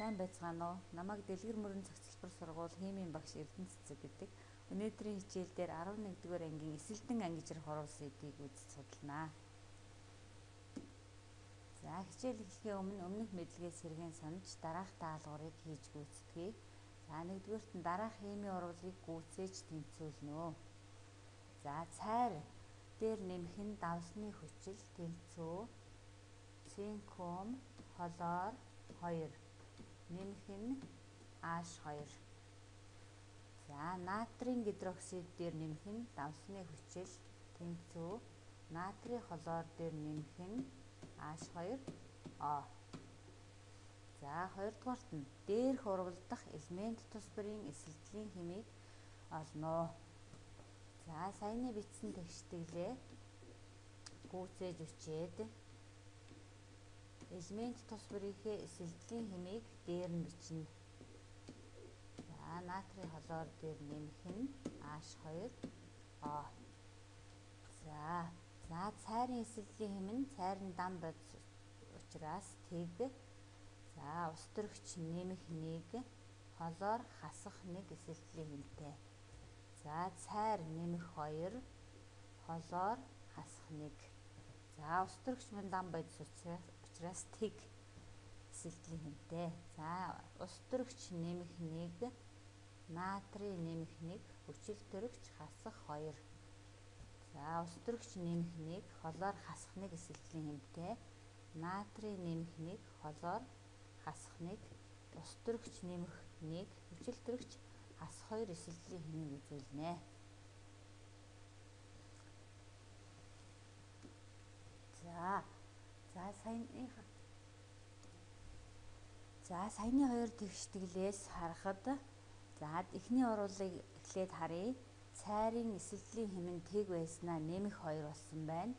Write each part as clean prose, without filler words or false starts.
Сайн байцгаана уу? Намайг Дэлгэр мөрөн цогцлбор сургууль химийн багш Эрдэнэ Цэцэг гэдэг. Өнөөдрийн хичээлдээр 11-р ангийн эсэлтэн ангижрах хурал сэдвийг үзэж судалнаа. За хичээл эхлэхийн өмнөх мэдлэгээс сэргээн санаж дараах даалгаврыг хийж гүйцэтгэе. За нэгдүгээрт нь дараах химийн урвалыг гүйцээж тэнцвүүлнэ. За цайр дээр нэмэх нь давсны хүчил тэнцүү цинкум хлор 2 нэмэх нь H2. За натрийн гидроксид дээр нэмэх нь давсны хүчил тэнцүү натрийн хлор дээр нэмэх нь H2O. За хоёрдугаарт нь дээрх урвалдах элемент тус бүрийн эсэлтлийн хэмийг олно. За саяны бичсэн тэгштгэлээ гүйцээж өчээд элемент тус бүрийнхээ эсэлтлийн хэмийг дээр нь бичнэ. За натрийн хлор дээр нэмэх нь H2O. За цайрын эсэлтлийн хэм нь цайрын дан бодис учраас тэг. За ус төрөгч нэмэх 1 хлор хасах 1 эсэлтлийн хэмтэй. За цайр нэмэх 2 хлор хасах 1. За ус төрөгч мөн дан бодис учраас тэг эсэлтлийн хэмтэй. За ус төрөгч нэмэх 1 натрий нэмэх 1 хүчил төрөгч хасах 2. За ус төрөгч нэмэх 1 хлор хасах 1 эсэлтлийн хэмтэй. Натрий нэмэх 1 хлор хасах 1 ус төрөгч нэмэх 1 хүчил төрөгч хасах 2 эсэлтлийн хэмийг үзүүлнэ. Саяны хоёр тэгштгэлээс харахад эхний урвалыг эхлээд харъя. Цайрын эсэлтлийн хэм нь тэг байснаа нэмэх 2 болсон байна.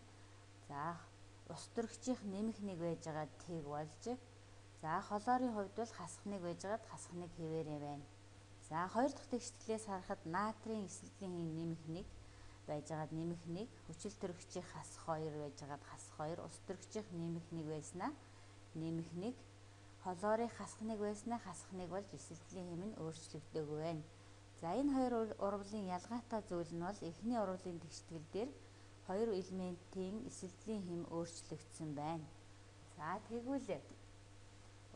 За ус төрөгчийнх нэмэх 1 байж байгаа тэг болж. За хлорын хувьд бол хасах 1 байжгаад хасах 1 хэвээрээ байна. За хоёр дахь тэгштгэлээс харахад натрийн эсэлтлийн хэм нэмэх 1 байжгаад нэмэх 1 хүчил төрөгчийн хасах 2 байжгаад хасах 2 ус төрөгчийнх нэмэх 1 байснаа нэмэх 1 хлорыг хасах 1 байснаа хасах 1 болж эсэлтлийн хэм нь өөрчлөгдөөгүй байна. За энэ хоёр урвалын ялгаатай зүйл нь бол эхний урвалын тэгштгэл дээр хоёр элементийн эсэлтлийн хэм өөрчлөгдсөн байна. За тэгвэл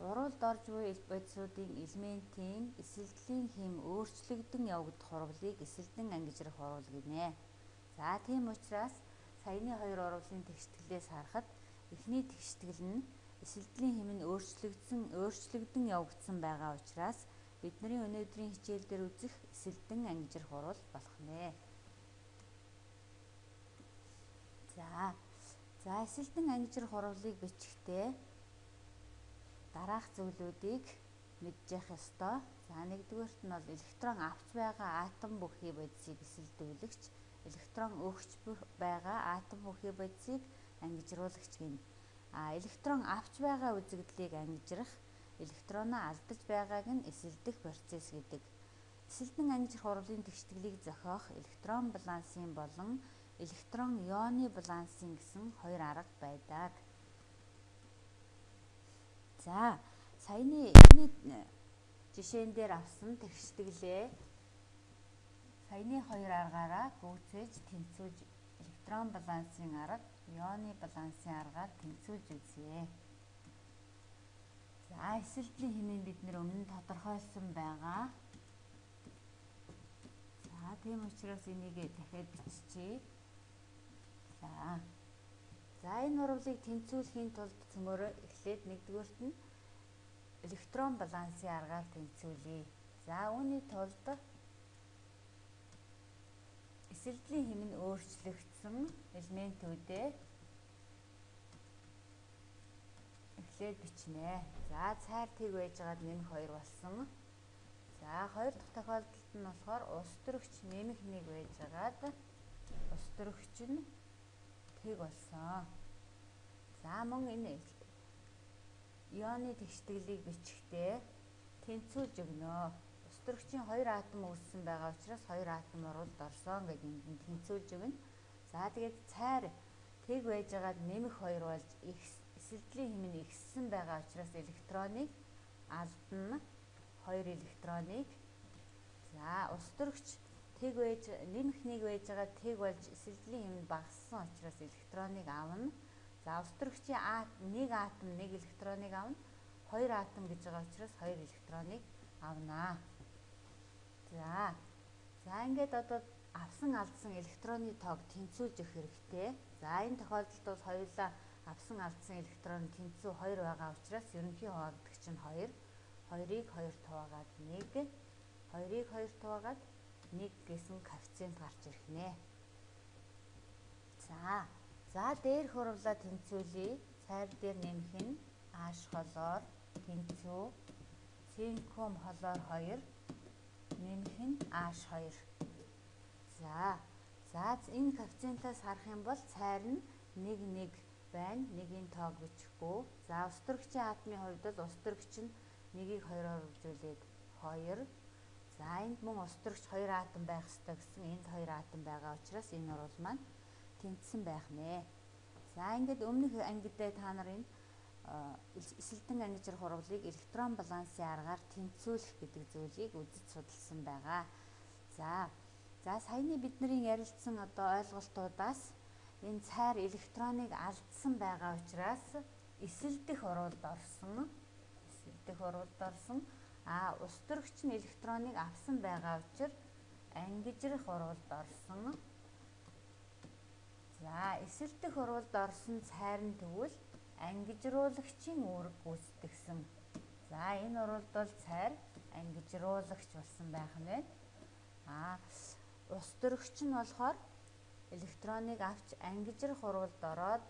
урвалд орж буй бодисуудын элементийн эсэлтлийн хэм өөрчлөгдөн явагдах урвалыг эсэлтэн ангижрах урвал гинэ. За тийм учраас саяны хоёр урвалын тэгштгэлээс харахад эхний тэгштгэл нь эсэлтлийн хэм нь өөрчлөгдөн явагдсан байгаа учраас бидний өнөөдрийн хичээл дээр үзэх эсэлтэн ангижрах урвал болох нэ. За эсэлтэн ангижрах урвалыг бичихтэй дараах зүйлүүдийг мэдж явах ёстой. За нэгдүгээрт нь бол электрон авч байгаа атом бүхий бодисыг эсэлдүүлэгч, электрон өгч байгаа атом бүхий бодисыг ангижруулагч гэнэ. Электрон авч байгаа үзэгдлийг ангижрах, электроноо алдаж байгааг нь эсэлдэх процесс гэдэг. Эсэлтэн ангижрах урвалын тэгштгэлийг зохиох электрон балансын болон электрон ионы балансын гэсэн хоёр арга байдаг. За саяны жишээн дээр авсан тэгштгэлээ саяны хоёр аргаараа гүйцээж тэнцвүүлж электрон балансын арга, ионы балансын аргаар тэнцвүүлж үзье. За эсэлтлийн хэмийг бид нэр өмнө нь тодорхойлсон байгаа. За тийм учраас энийг дахиад биччихье. За энэ урвалыг тэнцвүүлэхийн тулд цөмөөрөө эхлээд нэгдүгээрт нь электрон балансын аргаар тэнцвүүлье. За үүний тулд эсэлтлийн хэм нь өөрчлөгдсөн элементүүдээ эхлээд бичнэ. За цайр тэг байжгаад нэмэх 2 болсон. За хоёр дахь тохиолдолд нь болохоор ус төрөгч нэмэх 1 байжгаад ус төрөгч нь тэг болсон. За мөн энэ ионы тэгштгэлийг бичихтэй тэнцвүүлж өгнө. Ус төрөгчийн 2 атом үүссэн байгаа учраас 2 атом урвалд орсон гэдэг энд тэнцвүүлж өгнө. За тэгээд цайр тэг байжгаад нэмэх 2 болж эсэлтлийн хэм нь ихссэн байгаа учраас электроныг алдна 2 электроныг. За устөрөгч тэг байж нэмэх 1 байж байгаа тэг болж эсэлтлийн хэмнэлт багассан учраас электроныг авна. За устөрөгчийн 1 атом 1 электроныг авна. 2 атом гэж байгаа учраас 2 электроныг авнаа. За ингээд одоо авсан алдсан электроны тоог тэнцвүүлж өгөх хэрэгтэй. За энэ тохиолдолд бол хоёулаа авсан алдсан электрон тэнцүү 2 байгаа учраас ерөнхий хуваагдагч нь 2. 2-ыг 2 хуваагаад 1, 2-ыг 2 хуваагаад 1 гэсэн коэффициент гарч ирэх нэ. За дээр хурвлаа тэнцвүүлье. Цайр дээр нэмэх нь H холоор тэнцүү цинкум холоор 2 нэмэх нь H2. За энэ коэффициентаас харах юм бол цайр нь 1 байна. 1-ийн тоог бичихгүй. За устөрөгчийн атомын хувьд бол устөрөгч нь 1-ийг 2-оор үржүүлээд 2. За энд мөн устөрөгч 2 атом байх ёстой гэсэн энд 2 атом байгаа учраас энэ урвал маань тэнцсэн байх нэ. За ингээд өмнөх ангид та нарын эсэлтэн ангижрах урвалыг электрон балансын аргаар тэнцвүүлэх гэдэг зүйлийг үзэж судалсан байгаа. За саяны бидний ярилцсан одоо ойлголтуудаас энэ цайр электроныг алдсан байгаа учраас эсэлдэх урвалд орсон. Устөрөгч нь электроныг авсан байгаа учраас ангижрах урвалд орсон. За эсэлдэх урвалд орсон цайр нь тэгвэл ангижруулагчийн үүрэг гүйцэтгэсэн. За энэ урвалд бол цайр ангижруулагч болсон байх нь байна. Устөрөгч нь болохоор электроныг авч ангижрах урвалд ороод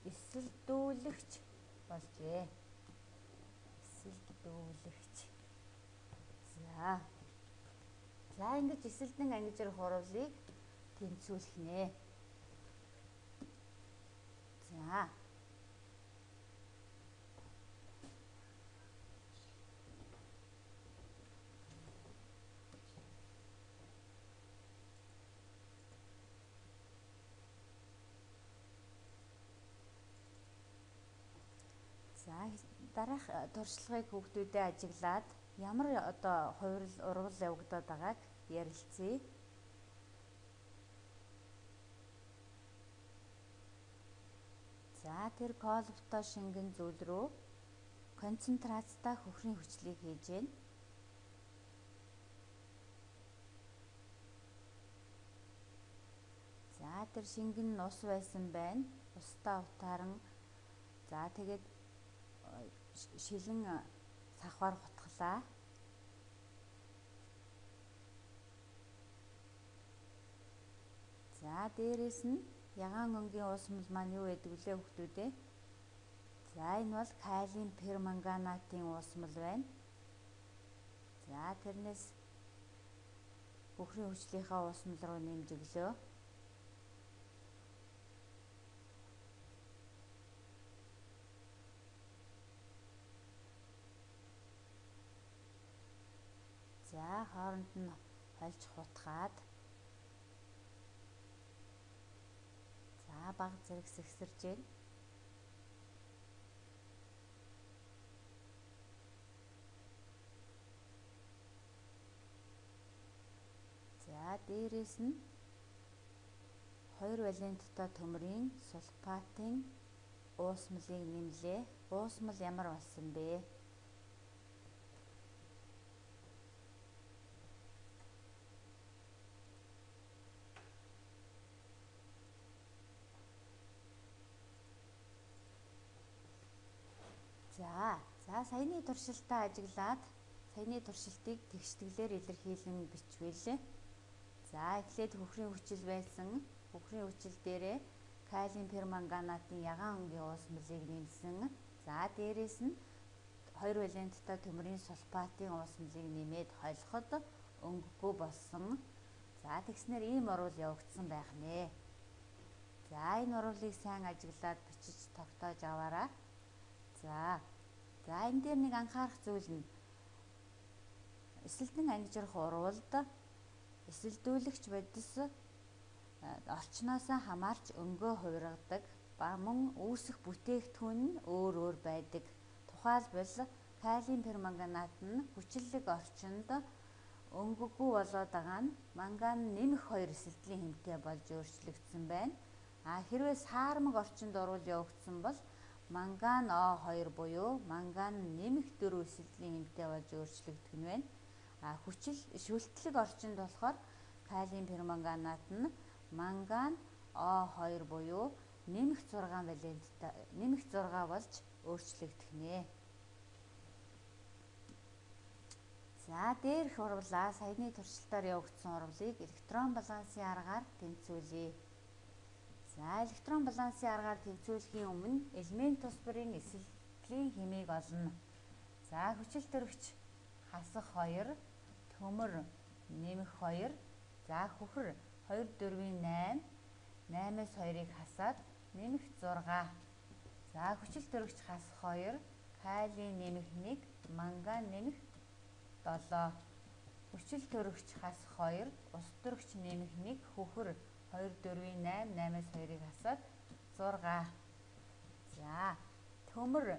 эсэлдүүлэгч болжээ. Эсэлдүүлэгч. За ингэж эсэлдэн ангижрах урвалыг тэнцвүүлэх нэ. Дараах туршлагыг хүүхдүүдэд ажиглаад ямар одоо урвал явагдаад байгааг ярилцъя. За тэр колбтой шингэн зүйл рүү концентрацтай хөхрийн хүчлийг хийж гэн. За тэр шингэн нь ус байсан байна. Устаа утааран тэгээд шилэн сахваар хутглаа. За дээрээс нь ягаан өнгийн уусмал маань юу гэдэг вүлээ хүүхдүүдээ? За энэ бол калиум перманганатын уусмал байна. За тэрнээс хөхрийн хүчлийнхаа уусмал руу нэмж өглөө. За хооронд нь хольж хутгаад бага зэрэг сэгсэрж байна. За дээрээс нь 2 валенттай төмрийн сульфатын уусмалыг нэмлээ. Уусмал ямар болсон бэ? За саяны туршилтаа ажиглаад саяны туршилтыг тэгштэглээр илэрхийлэн бичвэл. За эхлээд хөхрийн хүчил байсан. Хөхрийн хүчил дээрээ калиум перманганатын ягаан өнгийн уусмалыг нэмсэн. За дээрээс нь 2 валенттай төмрийн сульфатын уусмалыг нэмээд холиход өнгөгүй болсон. За тэгснээр ийм урвал явагдсан байх нэ. За энэ урвалыг сайн ажиглаад бичиж тогтоож аваарай. За энэ дээр нэг анхаарах зүйл нь эсэлтэн ангижрах урвалд эсэлдүүлэгч бодис орчноосоо хамаарч өнгөө хувиргадаг ба мөн үүсэх бүтээгдэхүүн нь өөр байдаг. Тухайлбал калием перманганат нь хүчлэг орчинд өнгөгүй болоод байгаа нь манган нэмэх 2 эсэлтлийн хэмтэй болж өөрчлөгдсөн байна. Хэрвээ саармаг орчинд оруул явагдсан бол манган O2 буюу манган нэмэх 4 эсэлтлийн хэмтэй болж өөрчлөгдөх нь байна. Шүлтлэг орчинд болохоор калием перманганат нь манган O2 буюу нэмэх 6 валенттай нэмэх 6 болж өөрчлөгдөх нэ. За дээрх урвалаа саяны туршилтаар явагдсан урвалыг электрон балансын аргаар тэнцвүүлье. За электрон балансын аргаар тэнцвүүлэхийн өмнө элемент тус бүрийн эсэлтлийн хэмийг олно. За хүчил төрөгч хасах 2, төмөр нэмэх 2, за хөхөр 2 4-ийн 8, 8-аас 2-ыг хасаад нэмэх 6. За хүчил төрөгч хасах 2, калий нэмэх 1, манган нэмэх 7. Хүчил төрөгч хасах 2, ус төрөгч нэмэх 1, хөхөр 2 4-ийн 8, 8-аас 2-ыг хасаад 6. За төмөр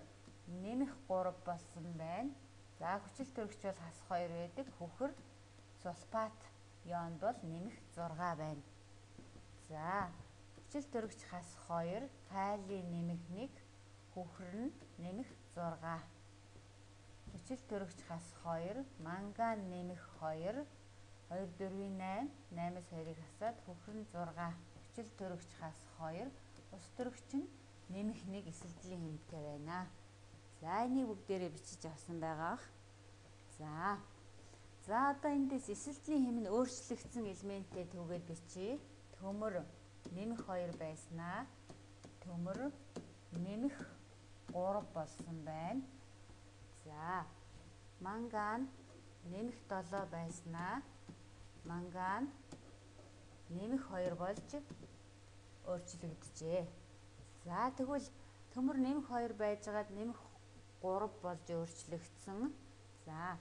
нэмэх 3 болсон байна. За хүчил төрөгч бол хасах 2 байдаг. Хөхөр сульфат ион бол нэмэх 6 байна. За хүчил төрөгч хасах 2, калий нэмэх 1, хөхөр нь нэмэх 6. Хүчил төрөгч хасах 2, манган нэмэх 2, 2 4-ийн 8, 8-аас 2-ыг хасаад хөхөр нь 6. Хүчил төрөгч хасах 2, ус төрөгч нь нэмэх 1 эсэлтлийн хэмтэй байна. За энийг бүгдээрээ бичиж авсан байгаа. За одоо эндээс эсэлтлийн хэм нь өөрчлөгдсөн элементтэй төгөөд бичье. Төмөр нэмэх 2 байснаа төмөр нэмэх 3 болсон байна. За манган нэмэх 7 байснаа манган нэмэх 2 болж өөрчлөгдөжээ. За тэгвэл төмөр нэмэх 2 байжгаад нэмэх 3 болж өөрчлөгдсөн. За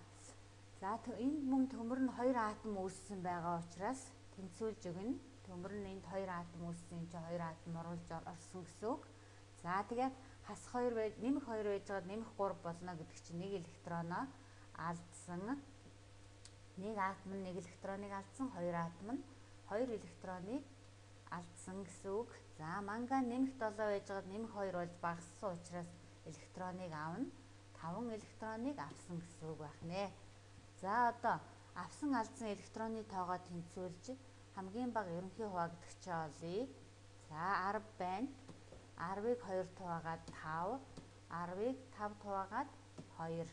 энд мөн төмөр нь 2 атом үүссэн байгаа учраас тэнцвүүлж өгнө. Төмөр нь энд 2 атом үүссэн, энэ чинь 2 атом оруулж орсон гэсэн үг. За тэгээд хасах 2 байж нэмэх 2 байжгаад нэмэх 3 болно гэдэг чинь нэг электроноо алдсан. Нэг атом нь нэг электроныг алдсан, 2 атом нь 2 электроныг алдсан гэсэн үг. За манган нэмэх 7 байжгаад нэмэх 2 болж багассан учраас электроныг авна. 5 электроныг авсан гэсэн үг байх нэ. За одоо авсан алдсан электроны тоогоо тэнцвүүлж хамгийн бага ерөнхий хуваагдагчаа олъё. За 10 байна. 10-ыг 2 хуваагаад 5, 10-ыг 5 хуваагаад 2.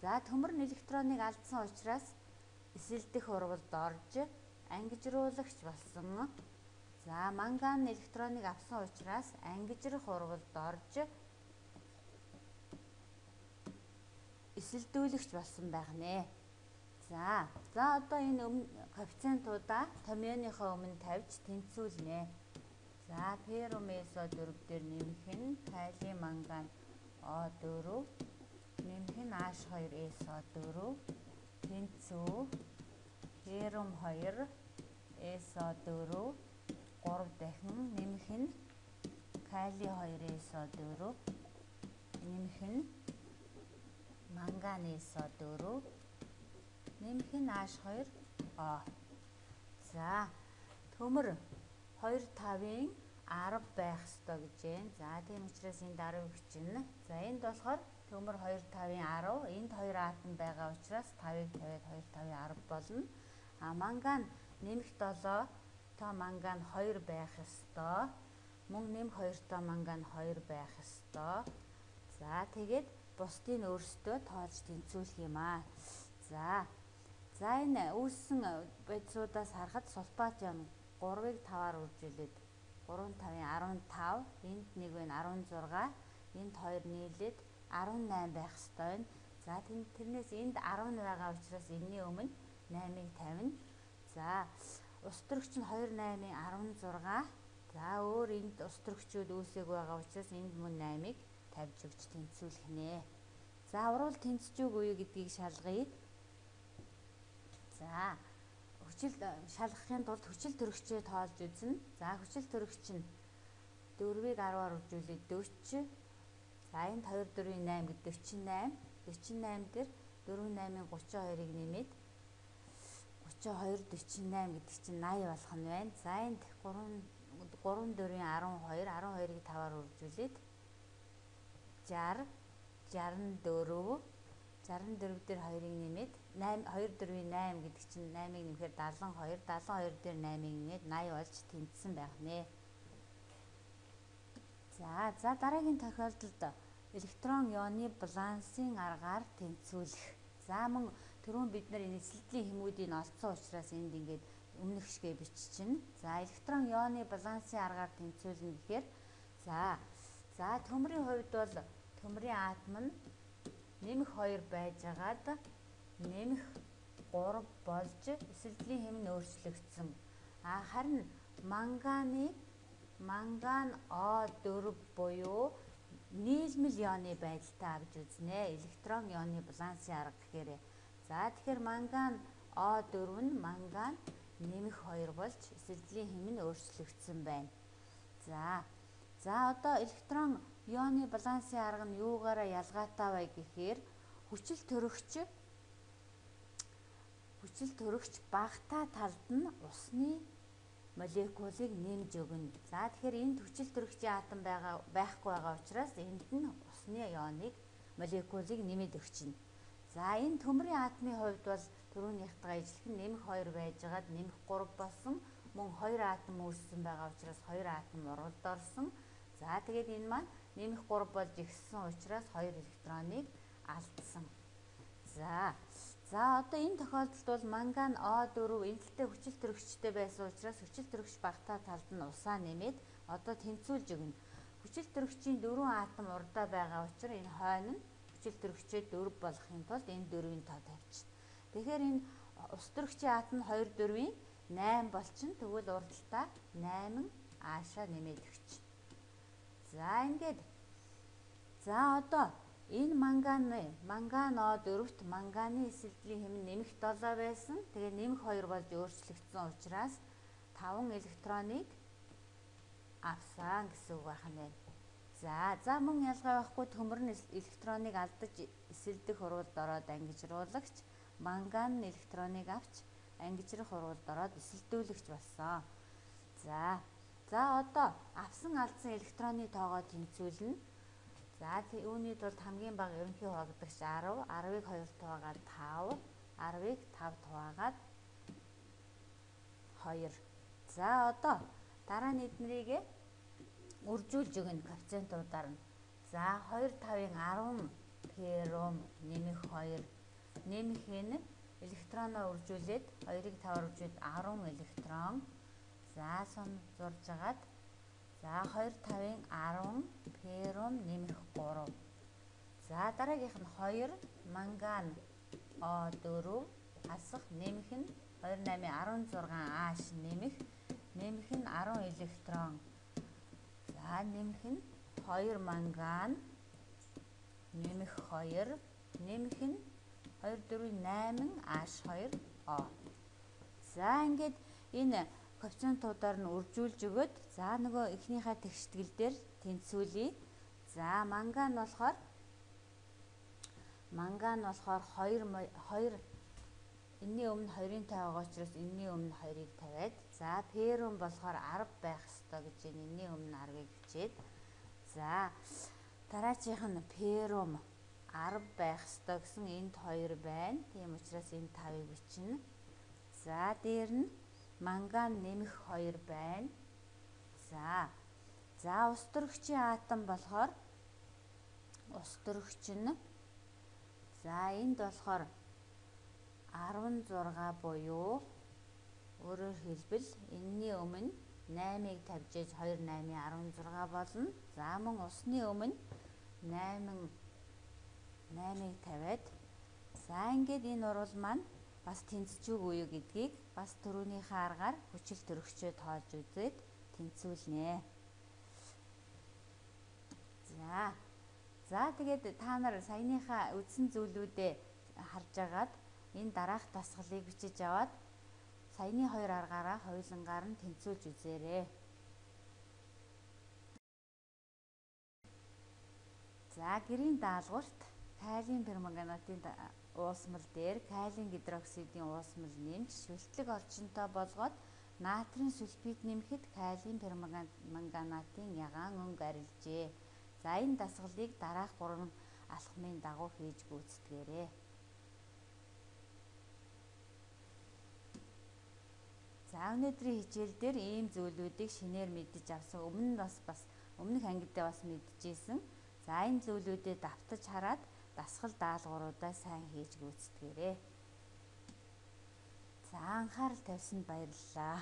За төмөр нь электроныг алдсан учраас эсэлдэх урвалд орж ангижруулагч болсон. За манган электроныг авсан учраас ангижрах урвалд орж эсэлдүүлэгч болсон байх нэ. За одоо энэ коэффициентуудаа томьёоныхоо өмнө тавьж тэнцвүүлнэ. За феррум SO4 дээр нэмэх нь калий манган O4, нэмэх нь H2 SO4, тэнцүү феррум 2 SO4, 3 дахин нэмэх нь калий 2 SO4, нэмэх нь манган SO4, нэмэх нь H2O. За төмөр 2 5-ын 10 байх ёстой гэж байна. За тийм учраас энд 10 бичнэ. За энд болохоор төмөр 2 5-ын 10, энд 2 атом байгаа учраас 5-ыг тавиад 2 5-ын 10 болно. Манган нэмэх 7 то манган 2 байх ёстой. Мөн нэмэх 2 то манган 2 байх ёстой. За тэгээд бусдыг өөрсдөө тоолж тэнцвүүлэх юм аа. За энэ үүссэн байдлуудаас харахад сульфат ион 3-ыг 5-аар үржүүлээд 3 5-ын 15, энд нэг байна 16, энд 2 нийлээд 18 байх ёстой байна. За тэрнээс энд 10 байгаа учраас энэний өмнө 8-ыг тавина. За ус төрөгч нь 2 8-ын 16. За өөр энд ус төрөгчүүд үүсээг байгаа учраас энд мөн 8-ыг тавьж өгч тэнцвүүлэх нэ. За урвал тэнцэж үгүй юу гэдгийг шалгая. За шалгахын тулд хүчил төрөгчөө тоолж үзнэ. За хүчил төрөгч нь 4-ийг 10-аар үржүүлээд 40. За За энд 2 4-ийн 8 гэдэг 48. 48 дээр 4 8-ын 32-ыг нэмээд 32 48 гэдэг чинь 80 болох нь байна. За энд 3 4-ийн 12, 12-ыг 5-аар үржүүлээд 60, 64, 64 дээр 2-ыг нэмээд 8 2 4-ийн 8 гэдэг чинь 8-ыг нэмэхээр 72, 72 дээр 8-ыг нэмээд 80 болж тэнцсэн байх нэ. За дараагийн тохиолдолд электрон ионы балансын аргаар тэнцвүүлэх. За мөн түрүүн бид нар нислэлтийн хэмүүдийг олцсон учраас энд ингээд өмнөх шигээ биччихнэ. За электрон ионы балансын аргаар тэнцвүүлнэ гэхээр за төмрийн хувьд бол төмрийн атом нь нэмэх 2 байжгаад нэмэх 3 болж нислэлтийн хэм нь өөрчлөгдсөн. Харин манган O4 буюу нийлмэл ионы байдалтай авч үзнэ. Электрон ионы балансын арга гэхээр тэгэхээр манган O4 нь манган нэмэх 2 болж нислэлтийн хэм нь өөрчлөгдсөн байна. За одоо электрон ионы балансын арга нь юугаараа ялгаатай вэ гэхээр хүчил төрөгч багтаа талд нь усны молекулыг нэмж өгнө. За тэгэхээр энд хүчил төрөгчийн атом байхгүй байгаа учраас энд нь усны ионыг молекулыг нэмээд өгчнэ. За энэ төмрийн атомын хувьд бол түрүүнийхтэйгээ ижилхэн нэмэх 2 байжгаад нэмэх 3 болсон. Мөн 2 атом үүссэн байгаа учраас 2 атом уралд орсон. За тэгээд энэ маань нэмэх 3 болж ихссэн учраас 2 электроныг алдсан. За одоо энэ тохиолдолд бол манган O4 энэлтэй хүчил төрөгчтэй байсан учраас хүчил төрөгч багтаа талд нь усаа нэмээд одоо тэнцвүүлж өгнө. Хүчил төрөгчийн 4 атом урдаа байгаа учраас энэ хойно нь хүчил төрөгчөө 4 болохын тулд энэ 4-ийн тоо тавьчихна. Тэгэхээр энэ ус төрөгчийн атом нь 2 4-ийн 8 болчихно. Тэгвэл урдалтаа 8 аашаа нэмээд өгч. За одоо энэ манган O4-т манганы нислэлтийн хэм нь нэмэх 7 байсан. Тэгээ нэмэх 2 болж өөрчлөгдсөн учраас 5 электроныг авсан гэсэн үг байх нь байна. За мөн ялгаа байхгүй төмөр нь электроныг алдаж эсэлдэх урвалд ороод ангижруулагч, манган нь электроныг авч ангижрах урвалд ороод эсэлдүүлэгч болсон. За одоо авсан алдсан электроны тоогоо тэнцвүүлнэ. За үүний тулд хамгийн бага ерөнхий хуваагдагч 10, 10-ыг 2 хуваагаад 5, 10-ыг 5 хуваагаад 2. За одоо дараа нь эднэрийг үржүүлж өгнө коэффициентуудаар нь. За 2 5-ын 10 пером нэмэх 2 нэмэх энэ электроноо үржүүлээд 2-ыг 5-аар үржүүлээд 10 электрон. За зурж агаад за 2 5-ын 10 пером нэмэх 3. За дараагийнх нь 2 манган O4 хасах нэмэх нь 2 8-ын 16 ааш нэмэх нь 10 электрон. За нэмэх нь 2 манган нэмэх 2 нэмэх нь 2 4-ийн 8 ааш 2 O. За ингээд энэ коэффициентуудаар нь үржүүлж өгöd за нөгөө эхнийхээ тэгштгэл дээр тэнцвүүлье. За манган болохоор 2 энэний өмнө 2-ын тоо байгаа учраас энэний өмнө 2-ыг тавиад за пером болохоор 10 байх ёстой гэж энэний өмнө 10-ыг бичээд за дараачих нь пером 10 байх ёстой гэсэн энд 2 байна. Тийм учраас энэ 5-ыг бичнэ. За дээр нь манган нэмэх 2 байна. За ус төрөгчийн атом болохоор ус төрөгч нь за энд болохоор 16 буюу өөрөөр хэлбэл энэний өмнө 8-ыг тавьж 2 8-ийн 16 болно. За мөн усны өмнө 8-ыг тавиад за ингээд энэ урвал маань бас тэнцчихгүй юу гэдгийг бас түрүүнийхээ аргаар хүчил төрөгчөө тоолж үзээд тэнцвүүлнэ. За тэгээд та нар саяныхаа үздсэн зүйлүүдээ харж агаад энэ дараах дасгалыг бичиж аваад саяны 2 аргаараа хоёулангаар нь тэнцвүүлж үзээрэй. За гэрийн даалгаварт калиум перманганатын уусмал дээр калиум гидроксидын уусмал нэмж шүлтлэг орчинтой болгоод натрийн сульфид нэмэхэд калиум перманганатын ягаан өнгө арилжээ. За энэ дасгалыг дараах 3 алхмын дагуу хийж гүйцэтгээрэй. За өнөөдрийн хичээл дээр ийм зүйлүүдийг шинээр мэдэж авсан. Өмнөх ангидаа бас мэдчихсэн. За энэ зүйлүүдэд давтаж хараад дасгал даалгавруудаа сайн хийж гүйцэтгээрэй. За анхаарал тавьсанд баярлалаа.